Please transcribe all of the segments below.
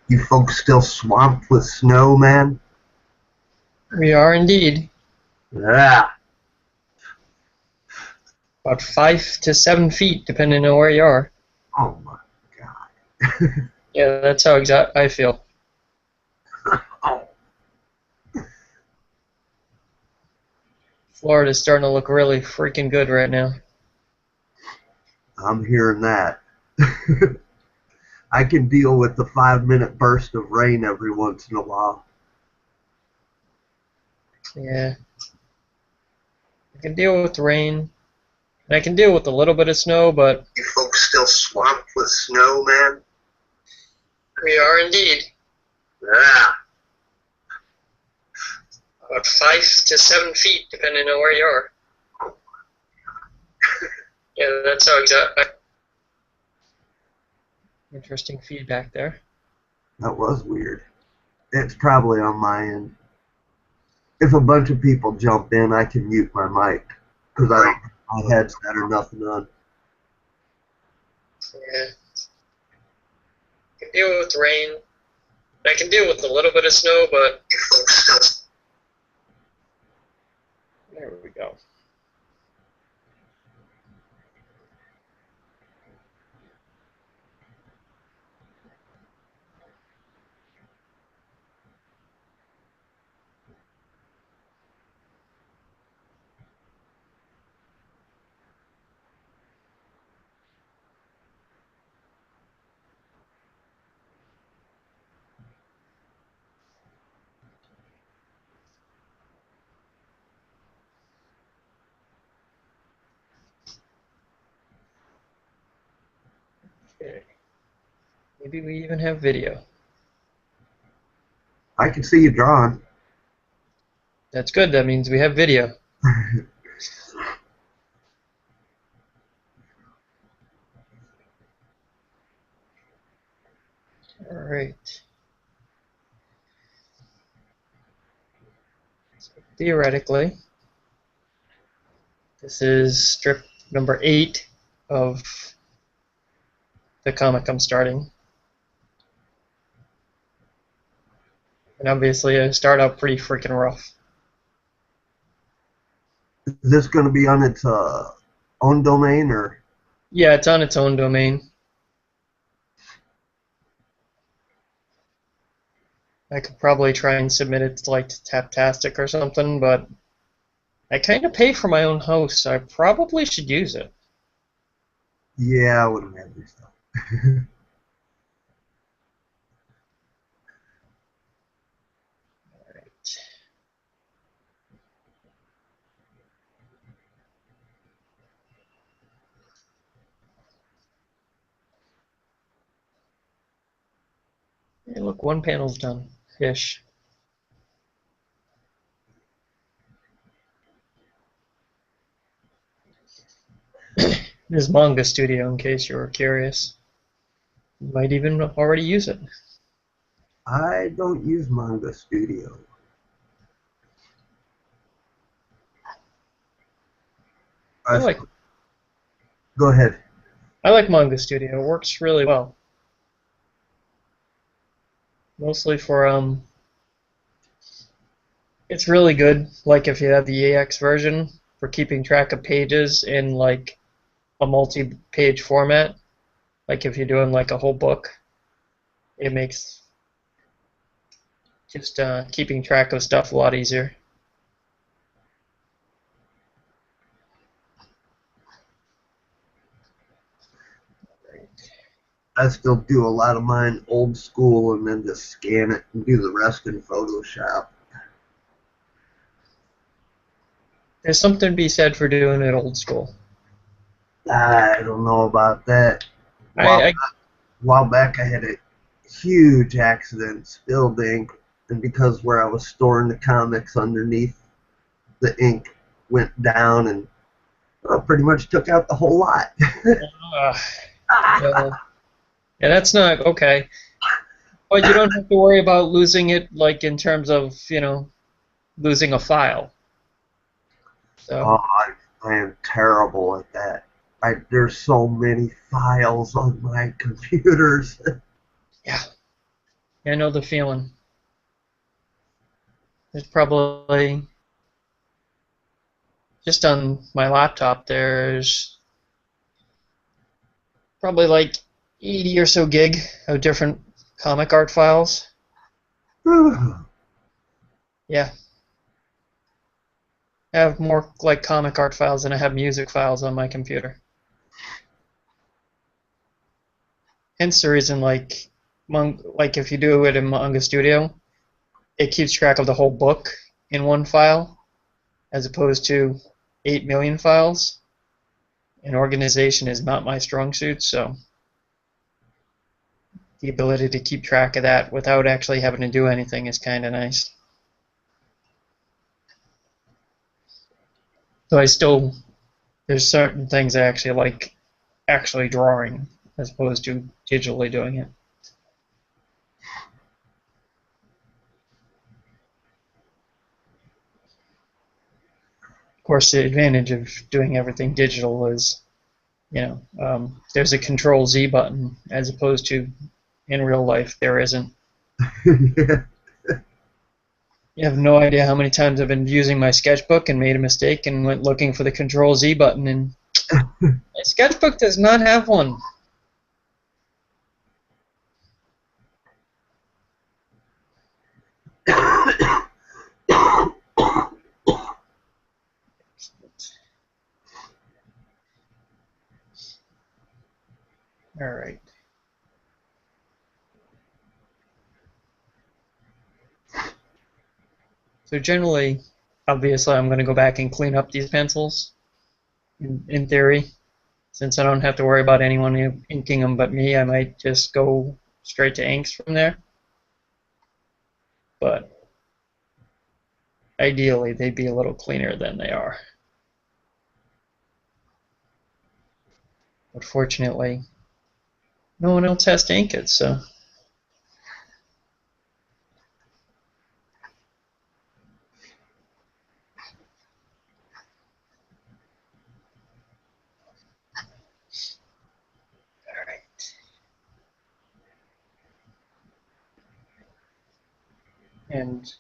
You folks still swamped with snow, man? We are indeed. Yeah. About 5 to 7 feet, depending on where you are. Oh my god. Yeah, that's how I feel. Oh, Florida's starting to look really freaking good right now. I'm hearing that. I can deal with the 5 minute burst of rain every once in a while. Yeah. I can deal with rain. And I can deal with a little bit of snow, but You folks still swamped with snow, man? we are indeed. Yeah. About 5 to 7 feet, depending on where you are. Yeah, that's how exactly. Interesting feedback there. That was weird. It's probably on my end. If a bunch of people jump in, I can mute my mic because I don't have my headset or nothing on. Yeah. I can deal with rain. I can deal with a little bit of snow, but there we go. Okay. Maybe we even have video. I can see you drawing. That's good. That means we have video. All right. So theoretically, this is strip number 8 of the comic I'm starting. And obviously, I start out pretty freaking rough. Is this going to be on its own domain or? Yeah, it's on its own domain. I could probably try and submit it to like Taptastic or something, but I kind of pay for my own host, so I probably should use it. Yeah, I would imagine so. Hey, look, one panel's done. Ish. This is Manga Studio, in case you were curious. You might even already use it. I don't use Manga Studio. I like Go ahead. I like Manga Studio. It works really well. Mostly for it's really good. Like if you have the AX version for keeping track of pages in like a multi-page format. Like if you're doing like a whole book, it makes just keeping track of stuff a lot easier. I still do a lot of mine old school and then just scan it and do the rest in Photoshop. There's something to be said for doing it old school. I don't know about that. I While back I had a huge accident, spilled ink, and because where I was storing the comics underneath, the ink went down and pretty much took out the whole lot. yeah, yeah, that's not okay. But you don't have to worry about losing it, like in terms of losing a file. Oh, So I am terrible at that. There's so many files on my computers. yeah, I know the feeling. There's probably just on my laptop. There's probably like 80 or so gig of different comic art files. Yeah, I have more like comic art files than I have music files on my computer. Hence the reason, like if you do it in Manga Studio, it keeps track of the whole book in one file, as opposed to 8 million files. And organization is not my strong suit, so the ability to keep track of that without actually having to do anything is kind of nice. So I still, there's certain things I actually like actually drawing as opposed to digitally doing it. Of course, the advantage of doing everything digital is, there's a Control Z button as opposed to in real life there isn't. Yeah. You have no idea how many times I've been using my sketchbook and made a mistake and went looking for the Control Z button, and my sketchbook does not have one. All right. So generally, obviously, I'm going to go back and clean up these pencils. In theory, since I don't have to worry about anyone inking them but me, I might just go straight to inks from there. But ideally, they'd be a little cleaner than they are. But fortunately, no one else has to ink it, so. All right. And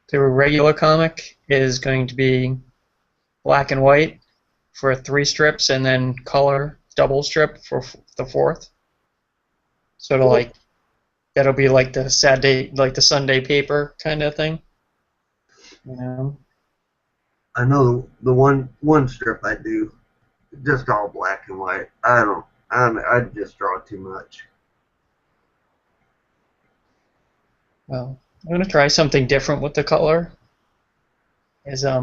the regular comic is going to be black and white for 3 strips, and then color double strip for the 4th. Sort of like that'll be like the Saturday, like the Sunday paper kind of thing. You know? I know the one strip I do, just all black and white. I just draw too much. Well, I'm gonna try something different with the color. Is I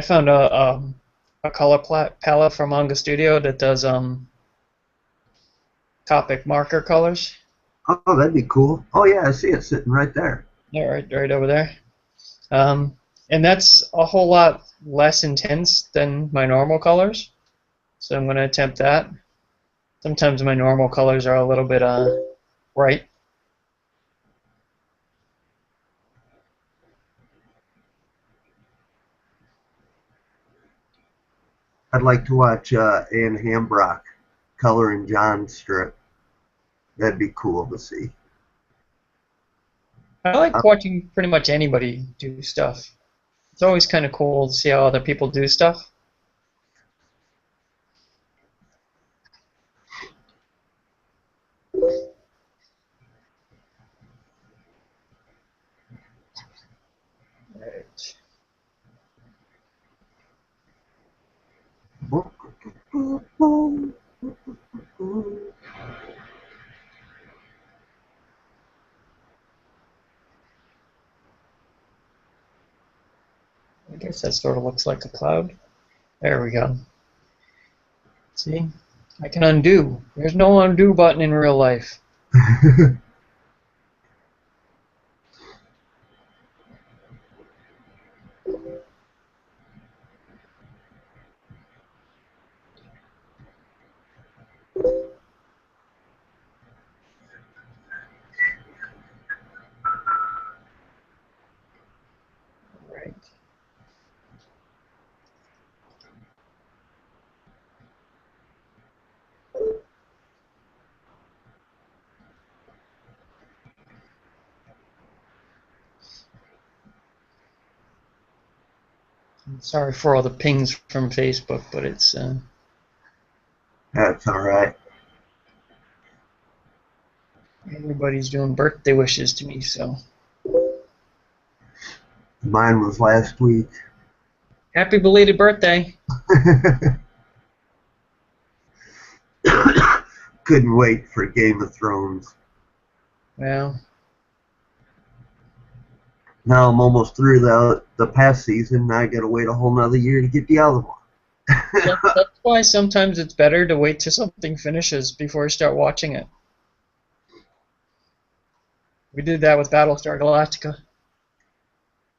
found a color palette from Manga Studio that does Copic marker colors. Oh, that'd be cool. Oh yeah, I see it sitting right there. Yeah, right over there. And that's a whole lot less intense than my normal colors. So I'm gonna attempt that. Sometimes my normal colors are a little bit bright. I'd like to watch Anne Hambrock coloring John strip. That'd be cool to see. I like watching pretty much anybody do stuff. It's always kind of cool to see how other people do stuff. Right. I guess that sort of looks like a cloud. There we go. See? I can undo. There's no undo button in real life. Right. Sorry for all the pings from Facebook, but it's That's all right. everybody's doing birthday wishes to me. So Mine was last week. happy belated birthday! Couldn't wait for Game of Thrones. Well, Now I'm almost through the past season. Now I gotta wait a whole nother year to get the other one. that's why sometimes it's better to wait till something finishes before you start watching it. We did that with Battlestar Galactica.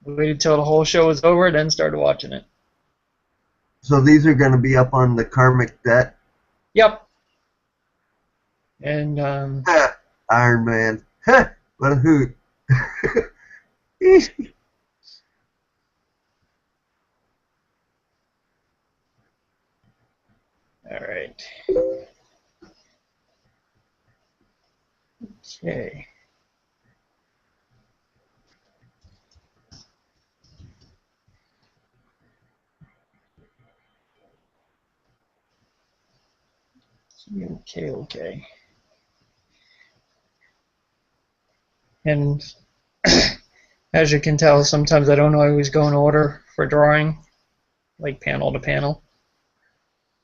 We waited till the whole show was over, then started watching it. So these are gonna be up on the Karmic Debt. Yep. And Iron Man. What a hoot. all right. Okay. Okay. And as you can tell, sometimes I don't always go in order for drawing, like panel to panel.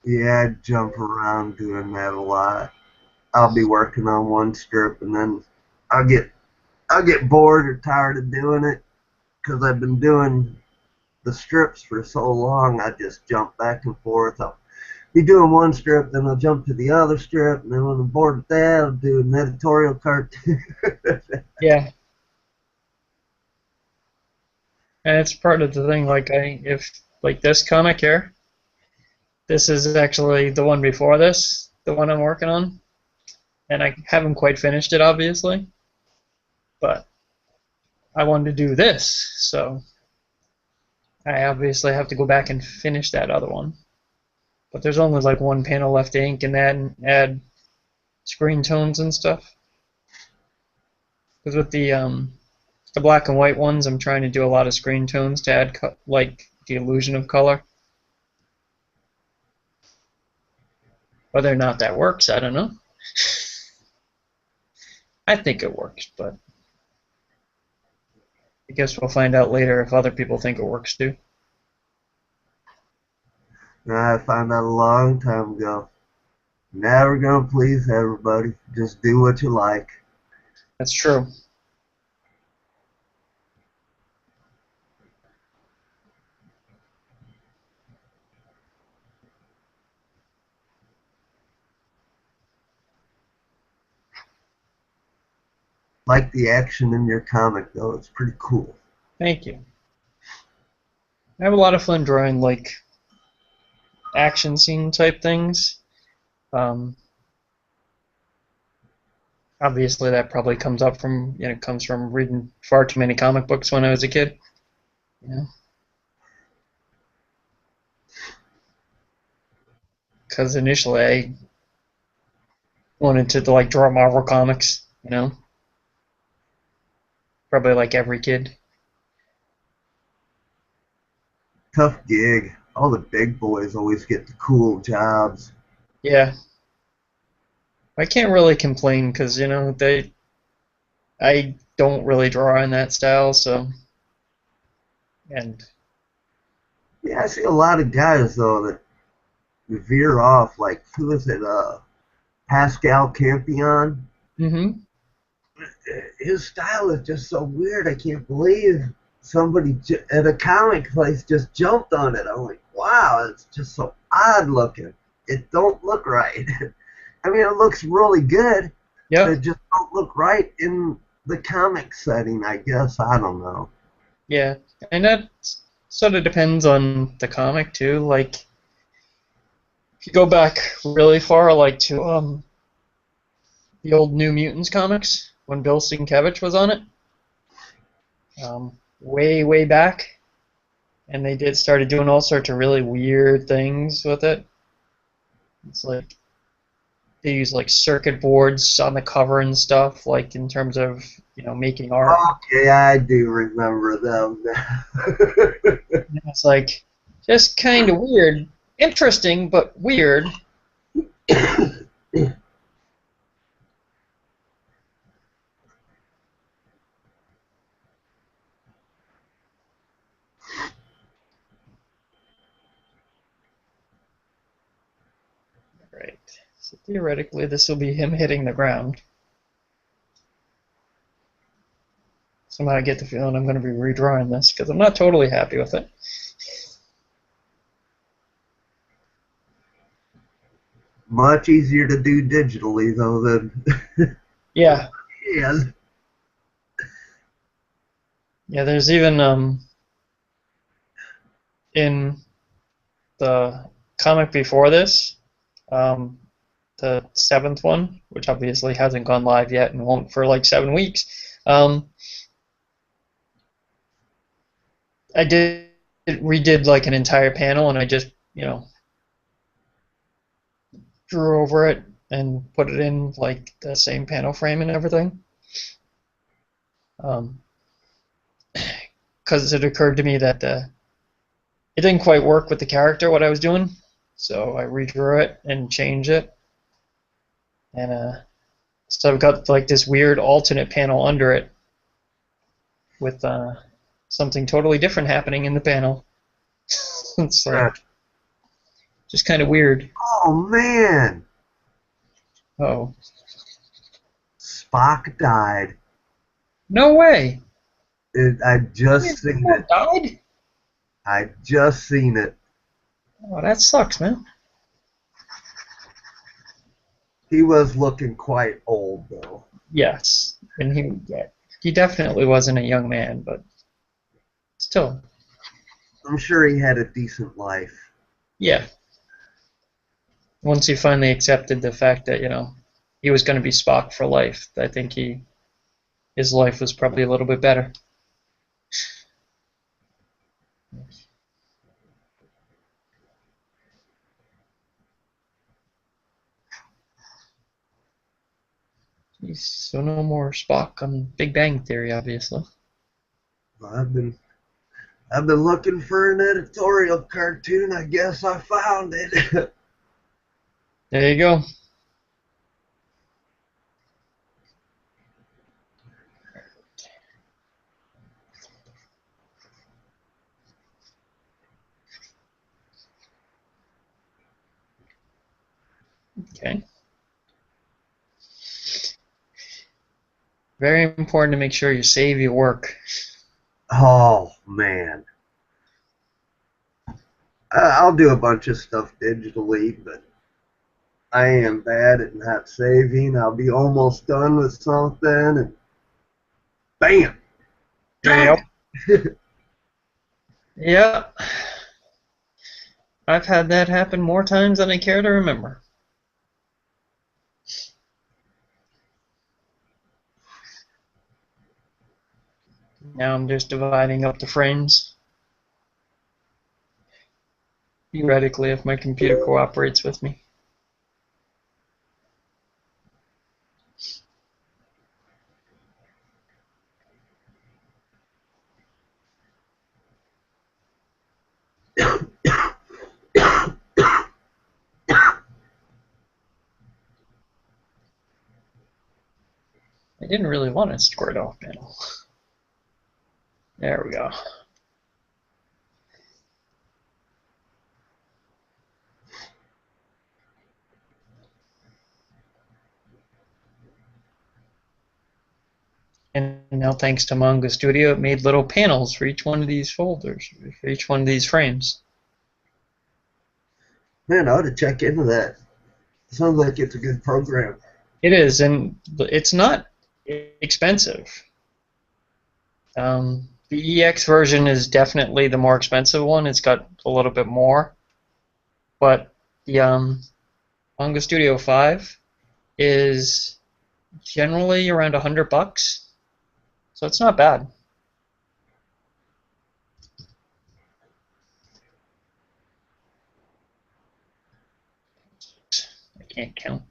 Yeah, I jump around doing that a lot. I'll be working on one strip and then I'll get bored or tired of doing it because I've been doing the strips for so long. I just jump back and forth. I'll be doing one strip, then I'll jump to the other strip, and then when I'm bored with that, I'll do an editorial cartoon. Yeah. And it's part of the thing, like if like this comic here, this is actually the one before this, the one I'm working on. And I haven't quite finished it, obviously. But I wanted to do this, so I obviously have to go back and finish that other one. But there's only like one panel left to ink and add screen tones and stuff. Because with the black and white ones, I'm trying to do a lot of screen tones to add like the illusion of color. Whether or not that works, I don't know. I think it works, but I guess we'll find out later if other people think it works too. I found out a long time ago. Never gonna please everybody. Just do what you like. That's true. Like the action in your comic, though. It's pretty cool. Thank you. I have a lot of fun drawing like action scene type things. Um, Obviously, that probably comes up from comes from reading far too many comic books when I was a kid. Yeah. Because initially I wanted to like draw Marvel comics, probably like every kid. Tough gig. All the big boys always get the cool jobs. Yeah, I can't really complain because I don't really draw in that style, so and Yeah, I see a lot of guys though that veer off. Like who is it? Pascal Campion. mhm. His style is just so weird. I can't believe somebody at a comic place just jumped on it. I'm like, wow, it's just so odd looking. It don't look right. I mean, it looks really good, but Yep. it just don't look right in the comic setting. I guess I don't know. Yeah, and that sort of depends on the comic too. Like if you go back really far, like to the old New Mutants comics when Bill Sienkiewicz was on it, way back, and they started doing all sorts of really weird things with it. It's like they use like circuit boards on the cover and stuff, like in terms of making art. Okay, I do remember them. And it's like Just kind of weird. Interesting, but weird. Right. So theoretically, this will be him hitting the ground. Somehow I get the feeling I'm going to be redrawing this because I'm not totally happy with it. Much easier to do digitally, though, than Yeah. hand. Yeah, there's even in the comic before this, um, the seventh one, which obviously hasn't gone live yet and won't for like 7 weeks. I redid like an entire panel, and I just drew over it and put it in like the same panel frame and everything. Because it occurred to me that it didn't quite work with the character what I was doing, so I redrew it and changed it, and so I've got like this weird alternate panel under it with something totally different happening in the panel. It's like just kind of weird. Oh, man. Oh, Spock died. no way! I just seen Someone it. died? I just seen it. Oh, that sucks, man. He was looking quite old, though. Yes, and he definitely wasn't a young man, but still, I'm sure he had a decent life. yeah. Once he finally accepted the fact that he was going to be Spock for life, I think his life was probably a little bit better. So no more Spock on Big Bang Theory, obviously. I've been looking for an editorial cartoon. I guess I found it. There you go. Okay. Very important to make sure you save your work. Oh, man. I'll do a bunch of stuff digitally, but I am bad at not saving. I'll be almost done with something, and bam! Dang Yep. Yep. I've had that happen more times than I care to remember. Now I'm just dividing up the frames. Theoretically, if my computer cooperates with me. I didn't really want a squared off panel. There we go. And now thanks to Manga Studio, it made little panels for each one of these folders, for each one of these frames. Man, I ought to check into that. Sounds like it's a good program. It is, and it's not expensive. The EX version is definitely the more expensive one. It's got a little bit more, but the Manga Studio 5 is generally around $100, so it's not bad. I can't count.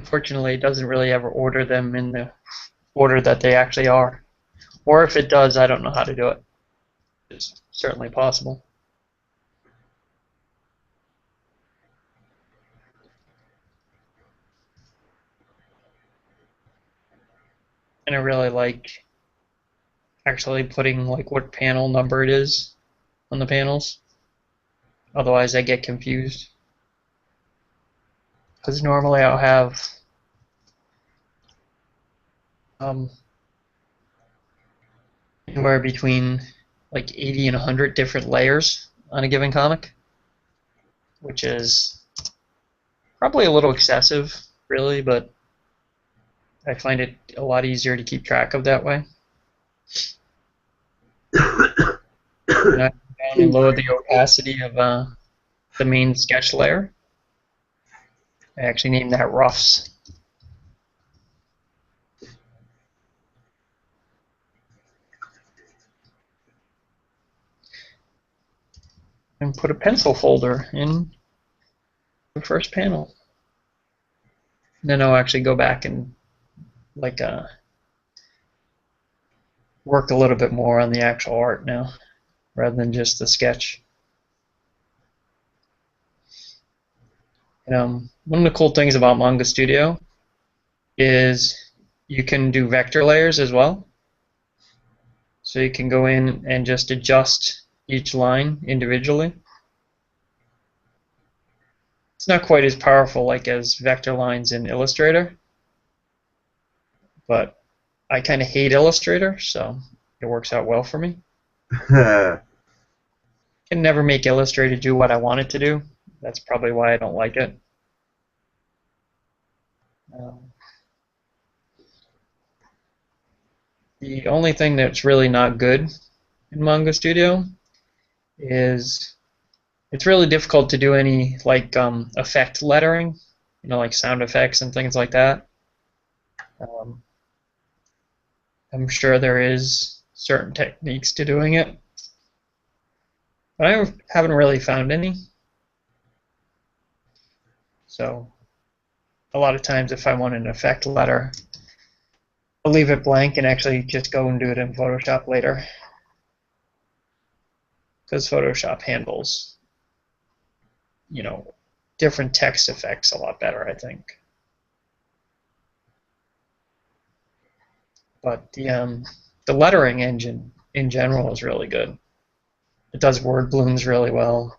Unfortunately, it doesn't really ever order them in the order that they actually are. Or if it does, I don't know how to do it. It's certainly possible. And I really like actually putting like what panel number it is on the panels. Otherwise, I get confused. Because normally I'll have um, anywhere between like 80 and 100 different layers on a given comic, which is probably a little excessive, really, but I find it a lot easier to keep track of that way. And I go down and lower the opacity of the main sketch layer. I actually named that roughs. And put a pencil folder in the first panel. And then I'll actually go back and like work a little bit more on the actual art now, rather than just the sketch. And, one of the cool things about Manga Studio is you can do vector layers as well. So you can go in and just adjust each line individually. It's not quite as powerful like as vector lines in Illustrator, but I kind of hate Illustrator, so it works out well for me. Can never make Illustrator do what I want it to do. That's probably why I don't like it. Um, the only thing that's really not good in Manga Studio is it's really difficult to do any like effect lettering, like sound effects and things like that. Um, I'm sure there is certain techniques to doing it, but I haven't really found any. So a lot of times, if I want an effect letter, I'll leave it blank and actually just go and do it in Photoshop later, because Photoshop handles, you know, different text effects a lot better, I think. But the lettering engine in general is really good. It does word blooms really well.